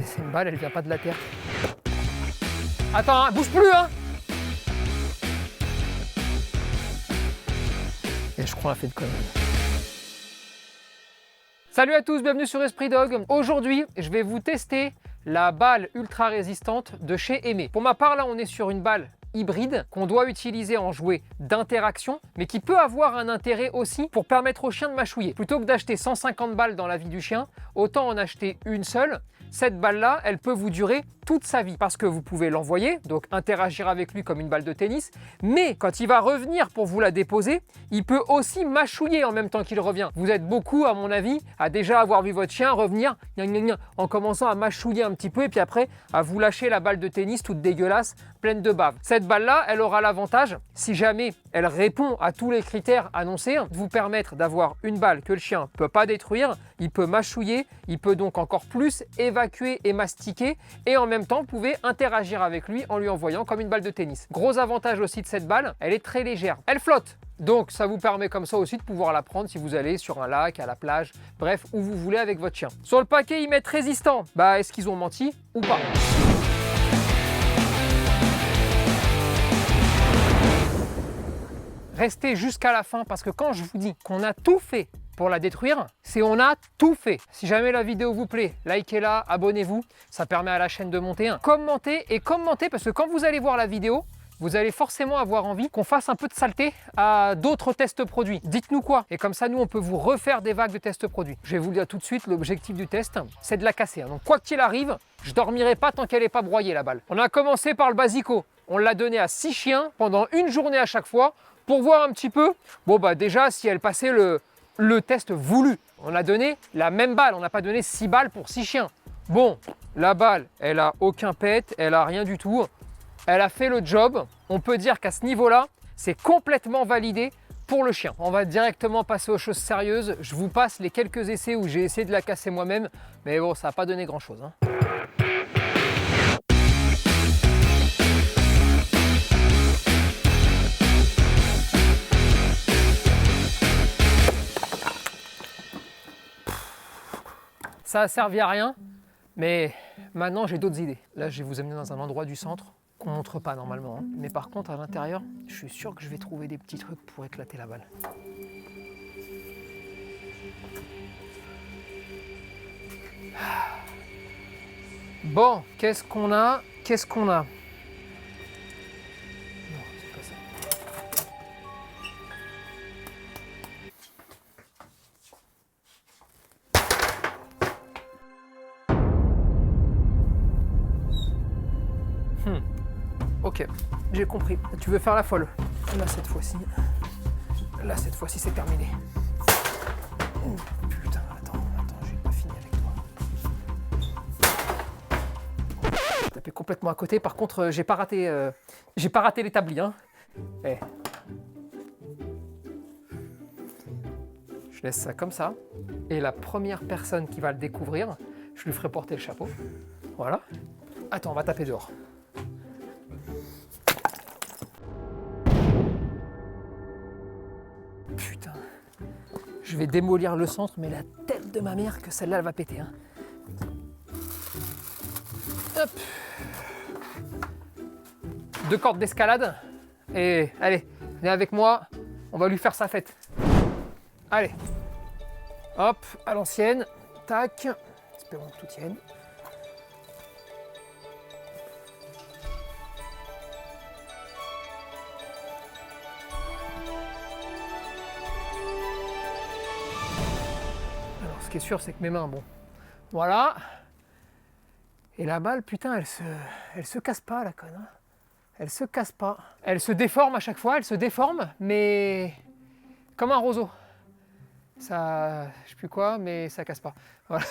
C'est une balle, elle vient pas de la terre. Attends, hein, bouge plus, hein. Et je crois qu'on a fait de conneries. Salut à tous, bienvenue sur Esprit Dog. Aujourd'hui, je vais vous tester la balle ultra résistante de chez Aimé. Pour ma part, là, on est sur une balle hybride qu'on doit utiliser en jouet d'interaction, mais qui peut avoir un intérêt aussi pour permettre au chien de mâchouiller. Plutôt que d'acheter 150 balles dans la vie du chien, autant en acheter une seule. Cette balle-là, elle peut vous durer toute sa vie parce que vous pouvez l'envoyer, donc interagir avec lui comme une balle de tennis, mais quand il va revenir pour vous la déposer, il peut aussi mâchouiller en même temps qu'il revient. Vous êtes beaucoup, à mon avis, à déjà avoir vu votre chien revenir en commençant à mâchouiller un petit peu et puis après à vous lâcher la balle de tennis toute dégueulasse, pleine de bave. Cette balle-là, elle aura l'avantage, si jamais elle répond à tous les critères annoncés, de vous permettre d'avoir une balle que le chien ne peut pas détruire, il peut mâchouiller, il peut donc encore plus évacuer et mastiquer et en même temps, vous pouvez interagir avec lui en lui envoyant comme une balle de tennis. Gros avantage aussi de cette balle, elle est très légère. Elle flotte, donc ça vous permet comme ça aussi de pouvoir la prendre si vous allez sur un lac, à la plage, bref, où vous voulez avec votre chien. Sur le paquet, ils mettent résistant. Bah, est-ce qu'ils ont menti ou pas? Restez jusqu'à la fin parce que quand je vous dis qu'on a tout fait pour la détruire, c'est on a tout fait. Si jamais la vidéo vous plaît, likez-la, abonnez-vous, ça permet à la chaîne de monter. Commentez et commentez parce que quand vous allez voir la vidéo, vous allez forcément avoir envie qu'on fasse un peu de saleté à d'autres tests produits. Dites-nous quoi. Et comme ça, nous, on peut vous refaire des vagues de tests produits. Je vais vous le dire tout de suite, l'objectif du test, c'est de la casser. Donc quoi qu'il arrive, je dormirai pas tant qu'elle n'est pas broyée la balle. On a commencé par le basico. On l'a donné à 6 chiens pendant une journée à chaque fois pour voir un petit peu. Bon bah déjà, si elle passait le test voulu. On a donné la même balle, on n'a pas donné 6 balles pour 6 chiens. Bon, la balle, elle a aucun pet, elle a rien du tout. Elle a fait le job. On peut dire qu'à ce niveau-là, c'est complètement validé pour le chien. On va directement passer aux choses sérieuses. Je vous passe les quelques essais où j'ai essayé de la casser moi-même. Mais bon, ça n'a pas donné grand-chose, hein. Ça a servi à rien, mais maintenant j'ai d'autres idées. Là, je vais vous amener dans un endroit du centre qu'on ne montre pas normalement, hein. Mais par contre, à l'intérieur, je suis sûr que je vais trouver des petits trucs pour éclater la balle. Bon, qu'est-ce qu'on a? Qu'est-ce qu'on a? Non, c'est pas ça. Ok, j'ai compris. Tu veux faire la folle. Là, cette fois-ci. Là, cette fois-ci, c'est terminé. Oh, putain, attends, j'ai pas fini avec toi. J'ai tapé complètement à côté. Par contre, j'ai pas raté l'établi, hein. Eh. Je laisse ça comme ça. Et la première personne qui va le découvrir, je lui ferai porter le chapeau. Voilà. Attends, on va taper dehors. Putain, je vais démolir le centre, mais la tête de ma mère que celle-là, elle va péter, hein. Hop. 2 cordes d'escalade. Et allez, venez avec moi, on va lui faire sa fête. Allez. Hop, à l'ancienne. Tac. Espérons que tout tienne. Ce qui est sûr, c'est que mes mains, bon, voilà. Et la balle, putain, elle se casse pas, la conne. Hein. Elle se casse pas. Elle se déforme à chaque fois, elle se déforme, mais comme un roseau. Ça, je sais plus quoi, mais ça casse pas. Voilà.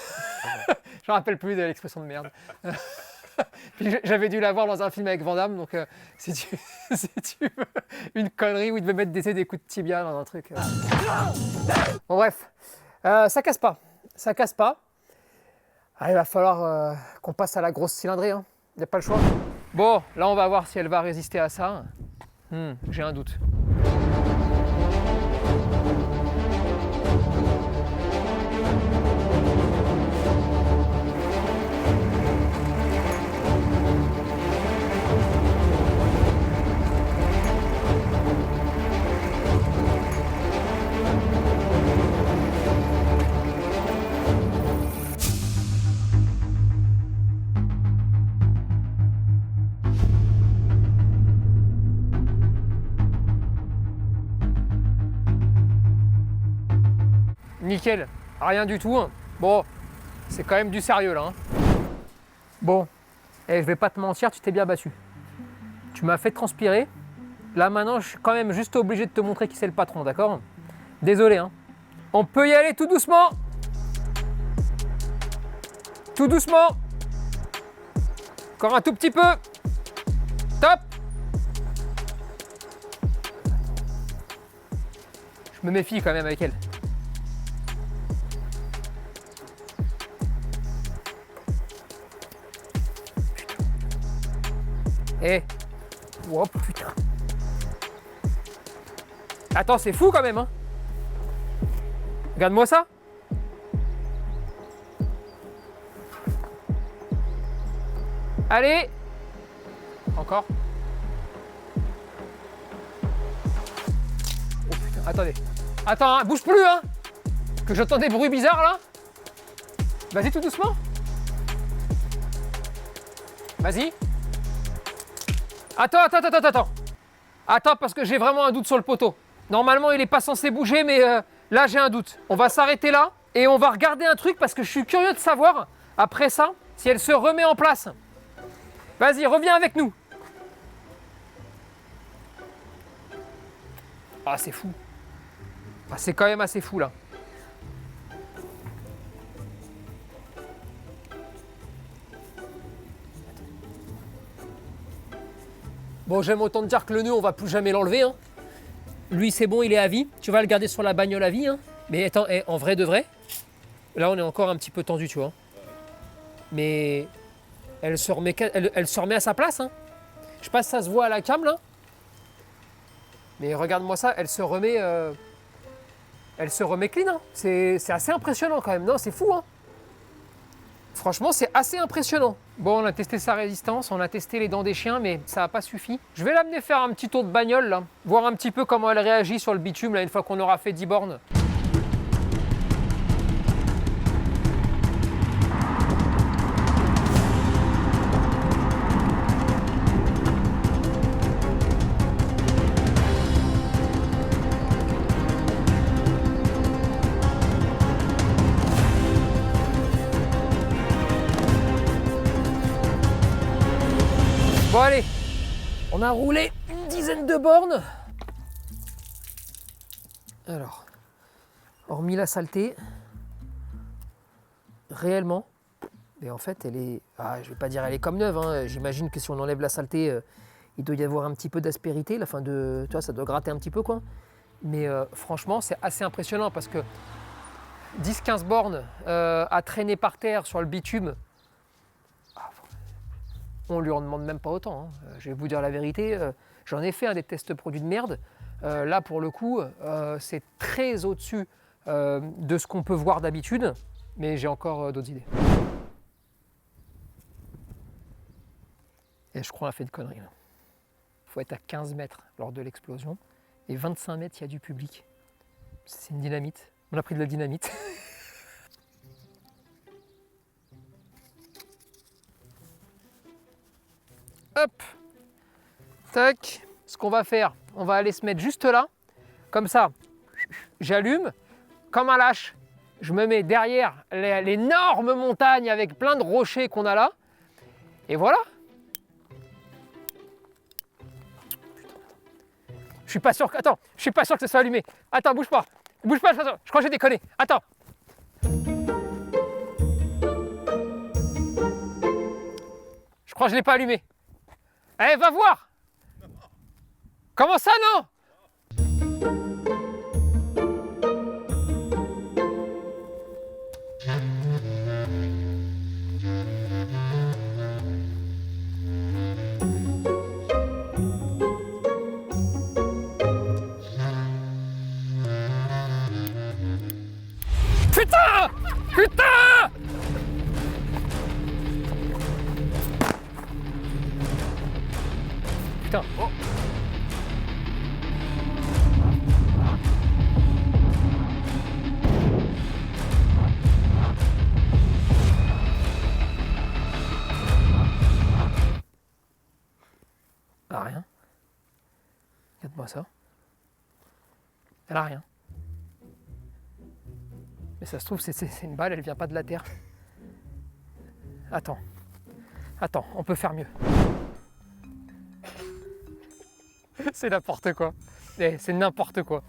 Je me rappelle plus de l'expression de merde. J'avais dû la voir dans un film avec Van Damme, donc si tu veux une connerie où il devait mettre des coups de tibia dans un truc. Bon bref, ça casse pas. Ça casse pas. Ah, il va falloir qu'on passe à la grosse cylindrée, hein. Il n'y a pas le choix. Bon, là on va voir si elle va résister à ça. J'ai un doute. nickel, rien du tout. Hein. Bon, c'est quand même du sérieux là. Hein. Bon, je vais pas te mentir, tu t'es bien battu. Tu m'as fait transpirer. Là maintenant, je suis quand même juste obligé de te montrer qui c'est le patron, d'accord? Désolé, hein. On peut y aller tout doucement. Tout doucement. Encore un tout petit peu. Top. Je me méfie quand même avec elle. Eh. Oh putain. Attends, c'est fou quand même, hein. Regarde-moi ça. Allez. Encore. Oh putain, attendez. Attends, hein, bouge plus, hein. Que j'entends des bruits bizarres là. Vas-y tout doucement. Vas-y. Attends. Attends parce que j'ai vraiment un doute sur le poteau. Normalement il est pas censé bouger mais là j'ai un doute. On va s'arrêter là et on va regarder un truc parce que je suis curieux de savoir après ça si elle se remet en place. Vas-y, reviens avec nous. Ah c'est fou. Ah, c'est quand même assez fou là. Bon, j'aime autant te dire que le nœud, on va plus jamais l'enlever. Hein. Lui, c'est bon, il est à vie. Tu vas le garder sur la bagnole à vie. Hein. Mais attends, en vrai de vrai, là, on est encore un petit peu tendu, tu vois. Mais elle se remet à sa place. Hein. Je sais pas si ça se voit à la cam, là. Mais regarde-moi ça, elle se remet clean. Hein. C'est assez impressionnant quand même. Non, c'est fou, hein. Franchement, c'est assez impressionnant. Bon, on a testé sa résistance, on a testé les dents des chiens, mais ça n'a pas suffi. Je vais l'amener faire un petit tour de bagnole, là, voir un petit peu comment elle réagit sur le bitume, là, une fois qu'on aura fait 10 bornes. Bon allez, on a roulé une dizaine de bornes. Alors, hormis la saleté, réellement, mais en fait elle est, je vais pas dire elle est comme neuve, hein. J'imagine que si on enlève la saleté, il doit y avoir un petit peu d'aspérité, la fin de, tu vois, ça doit gratter un petit peu quoi. Mais franchement c'est assez impressionnant parce que 10-15 bornes à traîner par terre sur le bitume, on lui en demande même pas autant. Hein. Je vais vous dire la vérité, j'en ai fait des tests produits de merde. Là, pour le coup, c'est très au-dessus de ce qu'on peut voir d'habitude, mais j'ai encore d'autres idées. Et je crois qu'on a fait une connerie. Il faut être à 15 mètres lors de l'explosion, et 25 mètres, il y a du public. C'est une dynamite. On a pris de la dynamite. Hop, tac, ce qu'on va faire, on va aller se mettre juste là, comme ça, j'allume, comme un lâche, je me mets derrière l'énorme montagne avec plein de rochers qu'on a là, et voilà. Je suis pas sûr que, attends, je suis pas sûr que ça soit allumé. Attends, bouge pas, je crois que j'ai déconné, attends. Je crois que je l'ai pas allumé. Eh, va voir! Comment ça, non? Putain! Putain! Putain, oh! Elle a rien. Regarde-moi ça. Elle a rien. Mais ça se trouve, c'est une balle, elle vient pas de la terre. Attends, on peut faire mieux. C'est n'importe quoi. C'est n'importe quoi.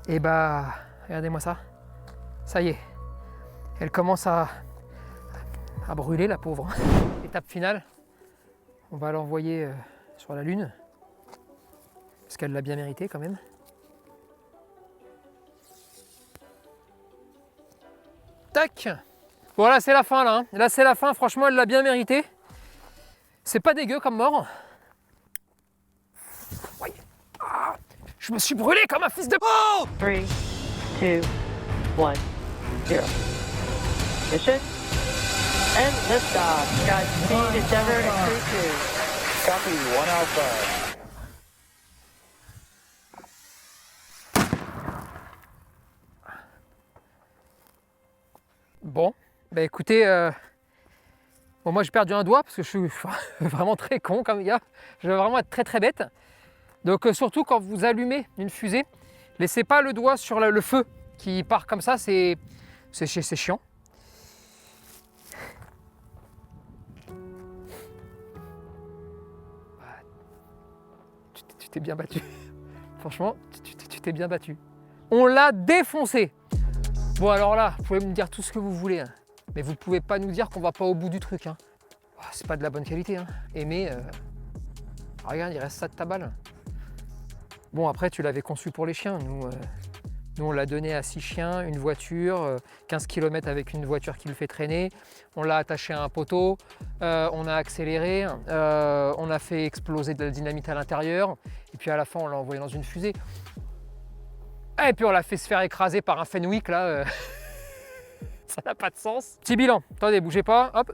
Et bah, regardez-moi ça. Ça y est, elle commence à brûler, la pauvre. Étape finale, on va l'envoyer sur la Lune, parce qu'elle l'a bien mérité quand même. Tac. Voilà, c'est la fin là. Là, c'est la fin. Franchement, elle l'a bien mérité. C'est pas dégueu comme mort. Oui. Ah, je me suis brûlé comme un fils de... Oh 3, 2, 1, 0. Mission and liftoff. Godspeed, Endeavour and Crew 2. Copy, 1 Alpha. Bon, bah écoutez, bon, moi j'ai perdu un doigt parce que je suis vraiment très con comme gars. Je vais vraiment être très très bête. Donc surtout quand vous allumez une fusée, laissez pas le doigt sur le feu qui part comme ça, c'est chiant. Tu t'es bien battu. Franchement, tu t'es bien battu. On l'a défoncé. Bon alors là, vous pouvez me dire tout ce que vous voulez, hein, mais vous ne pouvez pas nous dire qu'on va pas au bout du truc. Hein. Oh, c'est pas de la bonne qualité. Hein. Aimé, regarde, il reste ça de ta balle. Bon après, tu l'avais conçu pour les chiens. Nous on l'a donné à 6 chiens, une voiture, 15 km avec une voiture qui le fait traîner. On l'a attaché à un poteau, on a accéléré, on a fait exploser de la dynamite à l'intérieur, et puis à la fin on l'a envoyé dans une fusée. Et puis on l'a fait se faire écraser par un Fenwick là, ça n'a pas de sens. Petit bilan, attendez, bougez pas, hop,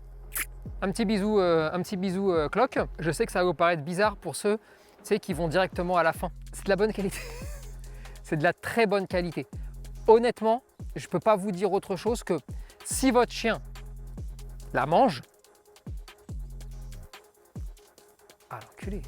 un petit bisou cloque. Je sais que ça va vous paraître bizarre pour ceux qui vont directement à la fin. C'est de la bonne qualité, c'est de la très bonne qualité. Honnêtement, je peux pas vous dire autre chose que si votre chien la mange, ah l'enculé,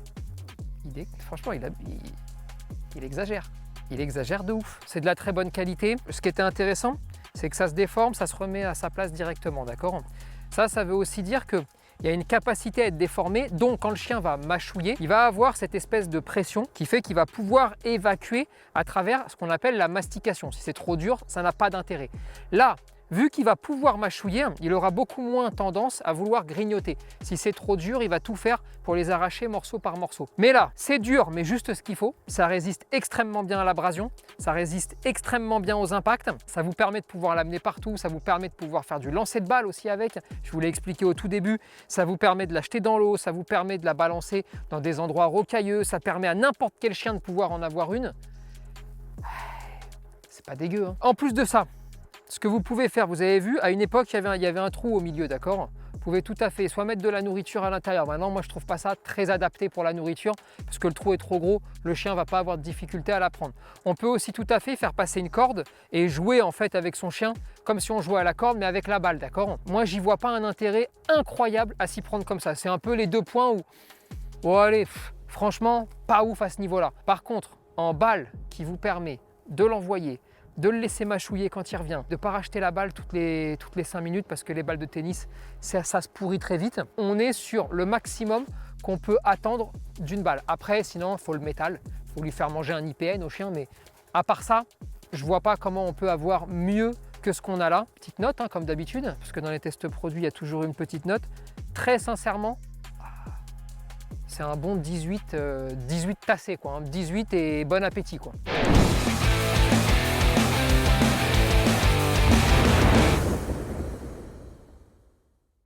franchement il exagère. Il exagère de ouf. C'est de la très bonne qualité. Ce qui était intéressant, c'est que ça se déforme, ça se remet à sa place directement, d'accord ? Ça veut aussi dire qu'il y a une capacité à être déformé, donc quand le chien va mâchouiller, il va avoir cette espèce de pression qui fait qu'il va pouvoir évacuer à travers ce qu'on appelle la mastication. Si c'est trop dur, ça n'a pas d'intérêt. Là, vu qu'il va pouvoir mâchouiller, il aura beaucoup moins tendance à vouloir grignoter. Si c'est trop dur, il va tout faire pour les arracher morceau par morceau. Mais là, c'est dur, mais juste ce qu'il faut. Ça résiste extrêmement bien à l'abrasion, ça résiste extrêmement bien aux impacts. Ça vous permet de pouvoir l'amener partout, ça vous permet de pouvoir faire du lancer de balle aussi avec. Je vous l'ai expliqué au tout début, ça vous permet de l'acheter dans l'eau, ça vous permet de la balancer dans des endroits rocailleux, ça permet à n'importe quel chien de pouvoir en avoir une. C'est pas dégueu, hein. En plus de ça, ce que vous pouvez faire, vous avez vu, à une époque, il y avait un trou au milieu, d'accord ? Vous pouvez tout à fait soit mettre de la nourriture à l'intérieur. Maintenant, moi, je ne trouve pas ça très adapté pour la nourriture parce que le trou est trop gros, le chien ne va pas avoir de difficulté à la prendre. On peut aussi tout à fait faire passer une corde et jouer en fait avec son chien comme si on jouait à la corde, mais avec la balle, d'accord ? Moi, j'y vois pas un intérêt incroyable à s'y prendre comme ça. C'est un peu les deux points où, oh allez, franchement, pas ouf à ce niveau-là. Par contre, en balle qui vous permet de l'envoyer, de le laisser mâchouiller quand il revient, de ne pas racheter la balle toutes les 5 minutes parce que les balles de tennis, ça se pourrit très vite. On est sur le maximum qu'on peut attendre d'une balle. Après, sinon, il faut le métal, il faut lui faire manger un IPN au chien, mais à part ça, je ne vois pas comment on peut avoir mieux que ce qu'on a là. Petite note, hein, comme d'habitude, parce que dans les tests produits, il y a toujours une petite note. Très sincèrement, c'est un bon 18 tassé, quoi, hein. 18 et bon appétit, quoi.